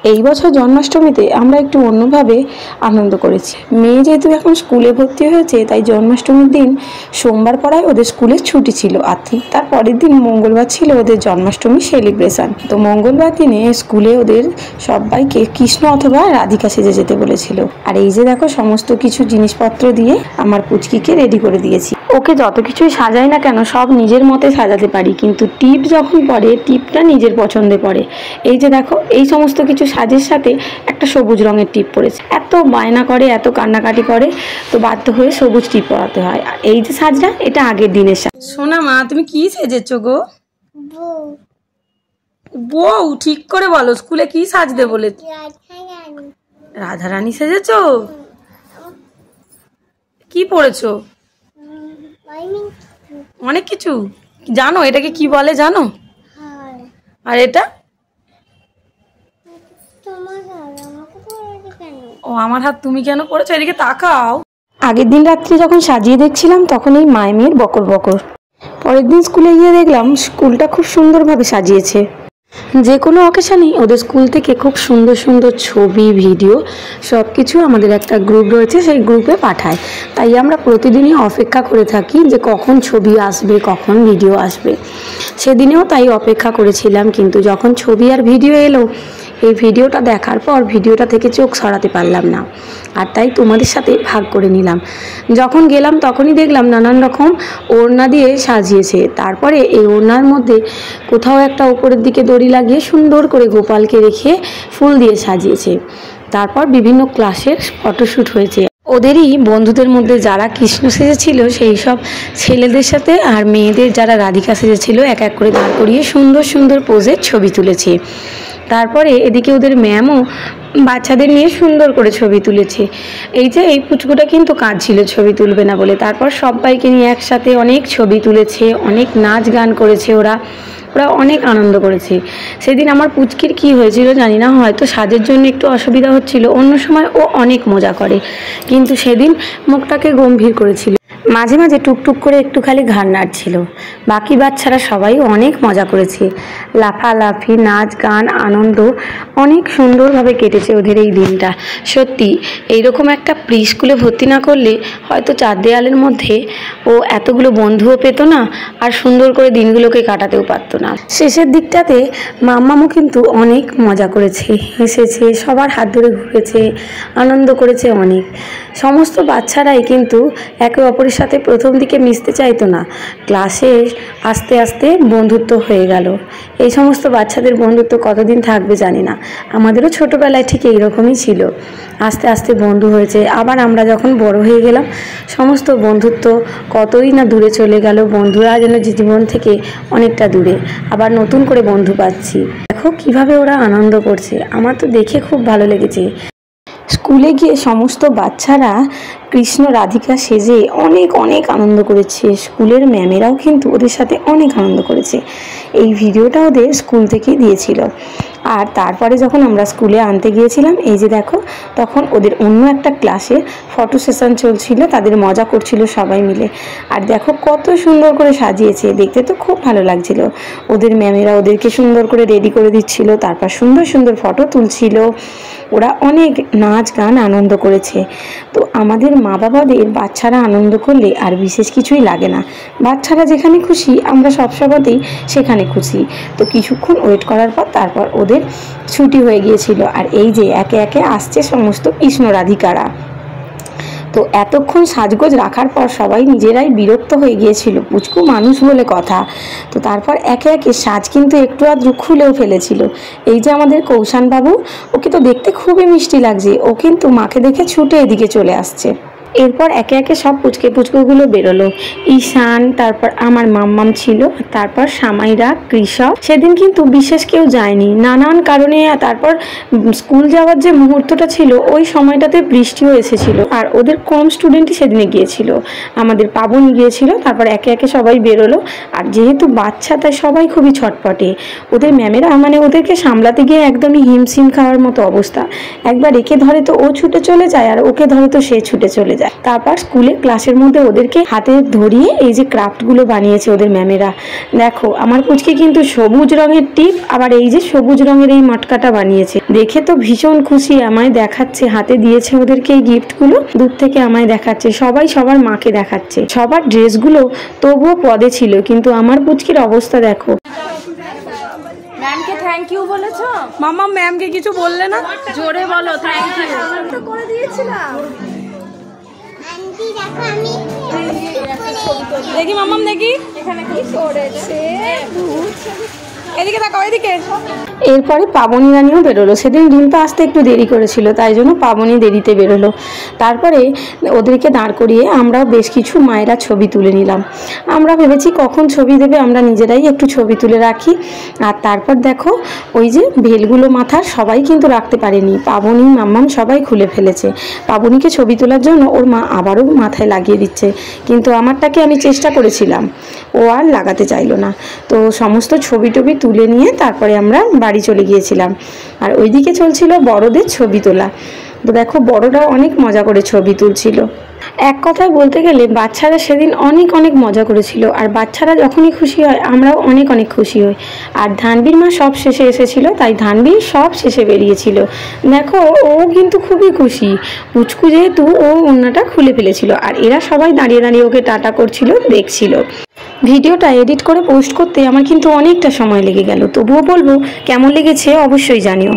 এই বছর জন্মাষ্টমীতে আমরা একটু অন্যভাবে আনন্দ করেছি। মেয়ে যেহেতু এখন স্কুলে ভর্তি হয়েছে, তাই জন্মাষ্টমীর দিন সোমবার পড়ায় ওদের স্কুলে ছুটি ছিল, আর ঠিক তার পরের দিন মঙ্গলবার ছিল ওদের জন্মাষ্টমী সেলিব্রেশন। তো মঙ্গলবার দিনে স্কুলে ওদের সবাইকে কৃষ্ণ অথবা রাধিকা সেজে যেতে বলেছিল। আর এই যে দেখো সমস্ত কিছু জিনিসপত্র দিয়ে আমার পুচকিকে রেডি করে দিয়েছি। ওকে যত কিছুই সাজাই না কেন সব নিজের মতে সাজাতে পারি, কিন্তু টিপ যখন পরে টিপটা নিজের পছন্দে পড়ে। এই যে দেখো এই সমস্ত কিছু সাজের সাথে একটা সবুজ রঙের টিপ পরেছে। এত বায়না করে, এত কান্নাকাটি করে, তো বাধ্য হয়ে সবুজ টিপ পরাতে হয়। আর এই যে সাজটা, এটা আগের দিনের সাজ। সোনা মা, তুমি কি সেজেছো গো? বউ ঠিক করে বলো, স্কুলে কি সাজতে বলে? রাধারানী সেজেছো? কি পরেছো? অনেক কিছু জানো? এটাকে কি বলে জানো? আর এটা? ও আমার হাত তুমি কেন পড়েছো? এদিকে তাকাও। আগের দিন রাত্রে যখন সাজিয়ে দেখছিলাম তখন এই মায়ের মেয়ের বকর বকর। পরের দিন স্কুলে গিয়ে দেখলাম স্কুলটা খুব সুন্দরভাবে সাজিয়েছে। যে কোনো অকেশনেই ওদের স্কুল থেকে খুব সুন্দর সুন্দর ছবি, ভিডিও সব কিছু আমাদের একটা গ্রুপ রয়েছে, সেই গ্রুপে পাঠায়। তাই আমরা প্রতিদিনই অপেক্ষা করে থাকি যে কখন ছবি আসবে, কখন ভিডিও আসবে। সেদিনেও তাই অপেক্ষা করেছিলাম, কিন্তু যখন ছবি আর ভিডিও এলো, এই ভিডিওটা দেখার পর ভিডিওটা থেকে চোখ সরাতে পারলাম না, আর তাই তোমাদের সাথে ভাগ করে নিলাম। যখন গেলাম তখনই দেখলাম নানান রকম ওড়না দিয়ে সাজিয়েছে। তারপরে এই ওড়নার মধ্যে কোথাও একটা উপরের দিকে দড়ি লাগিয়ে সুন্দর করে গোপালকে রেখে ফুল দিয়ে সাজিয়েছে। তারপর বিভিন্ন ক্লাসের ফটোশ্যুট হয়েছে। ওদেরই বন্ধুদের মধ্যে যারা কৃষ্ণ সেজেছিল সেই সব ছেলেদের সাথে আর মেয়েদের যারা রাধিকা সেজেছিল এক এক করে দাঁড় করিয়ে সুন্দর সুন্দর পোজের ছবি তুলেছে। তারপরে এদিকে ওদের ম্যামও বাচ্চাদের নিয়ে সুন্দর করে ছবি তুলেছে। এই যে এই পুচকুটা কিন্তু কাঁদছিল ছবি তুলবে না বলে। তারপর সবাইকে নিয়ে একসাথে অনেক ছবি তুলেছে, অনেক নাচ গান করেছে। ওরা অনেক আনন্দ করেছে। সেদিন আমার পুচকির কি হয়েছিল জানি না, হয়তো সাজের জন্য একটু অসুবিধা হচ্ছিল। অন্য সময় ও অনেক মজা করে, কিন্তু সেদিন মুখটাকে গম্ভীর করেছিল। মাঝে মাঝে টুকটুক করে একটু খালি ঘাড় নাড়ছিল। বাকি বাচ্চারা সবাই অনেক মজা করেছে, লাফালাফি, নাচ গান, আনন্দ অনেক সুন্দরভাবে কেটেছে ওদের এই দিনটা। সত্যি এইরকম একটা প্রি স্কুলে ভর্তি না করলে হয়তো চার দেয়ালের মধ্যে ও এতগুলো বন্ধুও পেত না, আর সুন্দর করে দিনগুলোকে কাটাতেও পারতো না। শেষের দিকটাতে মাম্মামও কিন্তু অনেক মজা করেছে, হেসেছে, সবার হাত ধরে ঘুরেছে, আনন্দ করেছে অনেক। সমস্ত বাচ্চারাই কিন্তু একে অপরের সাথে প্রথম দিকে মিশতে চাইতো না, ক্লাসে আস্তে আস্তে বন্ধুত্ব হয়ে গেল। এই সমস্ত বাচ্চাদের বন্ধুত্ব কতদিন থাকবে জানি না। আমাদেরও ছোটোবেলায় ঠিক এইরকমই ছিল, আস্তে আস্তে বন্ধু হয়েছে। আবার আমরা যখন বড় হয়ে গেলাম সমস্ত বন্ধুত্ব কতই না দূরে চলে গেল। বন্ধুরা যেন জীবন থেকে অনেকটা দূরে, আবার নতুন করে বন্ধু পাচ্ছি। দেখো কিভাবে ওরা আনন্দ করছে, আমার তো দেখে খুব ভালো লেগেছে। স্কুলে গিয়ে সমস্ত বাচ্চারা কৃষ্ণ রাধিকা সেজে অনেক অনেক আনন্দ করেছে। স্কুলের ম্যামেরাও কিন্তু ওদের সাথে অনেক আনন্দ করেছে। এই ভিডিওটা ওদের স্কুল থেকেই দিয়েছিল। আর তারপরে যখন আমরা স্কুলে আনতে গিয়েছিলাম, এই যে দেখো তখন ওদের অন্য একটা ক্লাসে ফটো সেশন চলছিল, তাদের মজা করছিল সবাই মিলে। আর দেখো কত সুন্দর করে সাজিয়েছে, দেখতে তো খুব ভালো লাগছিল। ওদের ম্যামেরা ওদেরকে সুন্দর করে রেডি করে দিচ্ছিল, তারপর সুন্দর সুন্দর ফটো তুলছিল। ওরা অনেক নাচ গান আনন্দ করেছে। তো আমাদের মা বাবাদের বাচ্চারা আনন্দ করলে আর বিশেষ কিছুই লাগে না। বাচ্চারা যেখানে খুশি আমরা সবসময়তেই সেখানে খুশি। তো কিছুক্ষণ ওয়েট করার পর তারপর ওদের ছুটি হয়ে গিয়েছিল। আর এই যে একে একে আসছে সমস্ত কৃষ্ণ রাধিকারা। তো এতক্ষণ সাজগোজ রাখার পর সবাই নিজেরাই বিরক্ত হয়ে গিয়েছিল, পুচকু মানুষ বলে কথা। তো তারপর একে একে সাজ কিন্তু একটু আধটু খুলেও ফেলেছিল। এই যে আমাদের কৌশান বাবু, ওকে তো দেখতে খুবই মিষ্টি লাগছে। ও কিন্তু মাকে দেখে ছুটে এদিকে চলে আসছে। এরপর একে একে সব পুচকুগুলো বেরোলো। ঈশান, তারপর আমার মাম্মাম ছিল, তারপর সামাইরা, কৃষক। সেদিন কিন্তু বিশেষ কেউ যায়নি নানান কারণে। তারপর স্কুল যাওয়ার যে মুহূর্তটা ছিল ওই সময়টাতে বৃষ্টিও এসেছিল, আর ওদের কম স্টুডেন্টই সেদিনে গিয়েছিল। আমাদের পাবন গিয়েছিল। তারপর একে একে সবাই বেরোলো। আর যেহেতু বাচ্চা তাই সবাই খুবই ছটপটে। ওদের ম্যামেরা মানে ওদেরকে সামলাতে গিয়ে একদমই হিমশিম খাওয়ার মতো অবস্থা। একবার একে ধরে তো ও ছুটে চলে যায়, আর ওকে ধরে তো সে ছুটে চলে যায়। যায়। তারপর স্কুলে ক্লাসের মধ্যে ওদেরকে হাতে ধরিয়ে এই যে ক্রাফটগুলো বানিয়েছে ওদের ম্যামেরা। দেখো আমার পুচকে কিন্তু সবুজ রঙের টিপ আবার এই যে সবুজ রঙের এই মটকাটা বানিয়েছে। দেখে তো ভীষণ খুশি, আমায় দেখাচ্ছে, হাতে দিয়েছে ওদেরকে এই গিফটগুলো, দূর থেকে আমায় দেখাচ্ছে। সবাই সবার মাকে দেখাচ্ছে। সবার ড্রেসগুলো তবুও পদে ছিল, কিন্তু আমার পুচকির অবস্থা দেখো। ম্যামকে থ্যাংক ইউ বলেছো? মামা ম্যামকে কিছু বললে না? জোরে বলো থ্যাংক ইউ। তো করে দিয়েছিলাম। দেখি মামাম দেখি এখানে কি করেছে? এদিকে তাকাও, এদিকে। এরপরে পাবনী রানীও বেরোলো। সেদিন রিম্পা আসতে একটু দেরি করেছিল, তাই জন্য পাবনী দেরিতে বেরোলো। তারপরে ওদেরকে দাঁড় করিয়ে আমরাও বেশ কিছু মায়েরা ছবি তুলে নিলাম। আমরা ভেবেছি কখন ছবি দেবে, আমরা নিজেরাই একটু ছবি তুলে রাখি। আর তারপর দেখো ওই যে ভেলগুলো মাথার সবাই কিন্তু রাখতে পারেনি, পাবনী মাম্মাম সবাই খুলে ফেলেছে। পাবনীকে ছবি তোলার জন্য ওর মা আবারও মাথায় লাগিয়ে দিচ্ছে, কিন্তু আমারটাকে আমি চেষ্টা করেছিলাম, ও আর লাগাতে চাইলো না। তো সমস্ত ছবি টবি তুলে নিয়ে তারপরে আমরা বাড়ি চলে গিয়েছিলাম। আর ওইদিকে চলছিল বড়দের ছবি তোলা। তো দেখো বড়রাও অনেক মজা করে ছবি তুলছিল। এক কথায় বলতে গেলে বাচ্চারা সেদিন অনেক অনেক মজা করেছিল। আর বাচ্চারা যখনই খুশি হয় আমরাও অনেক অনেক খুশি হই। আর ধানবীর মা সব শেষে এসেছিল, তাই ধানবীর সব শেষে বেরিয়েছিল। দেখো ও কিন্তু খুবই খুশি, পুচকু যেহেতু ও ওড়নাটা খুলে ফেলেছিল। আর এরা সবাই দাঁড়িয়ে দাঁড়িয়ে ওকে টাটা করছিল, দেখছিল। ভিডিওটা এডিট করে পোস্ট করতে আমার কিন্তু অনেকটা সময় লেগে গেল। তবুও বলবো কেমন লেগেছে অবশ্যই জানিও।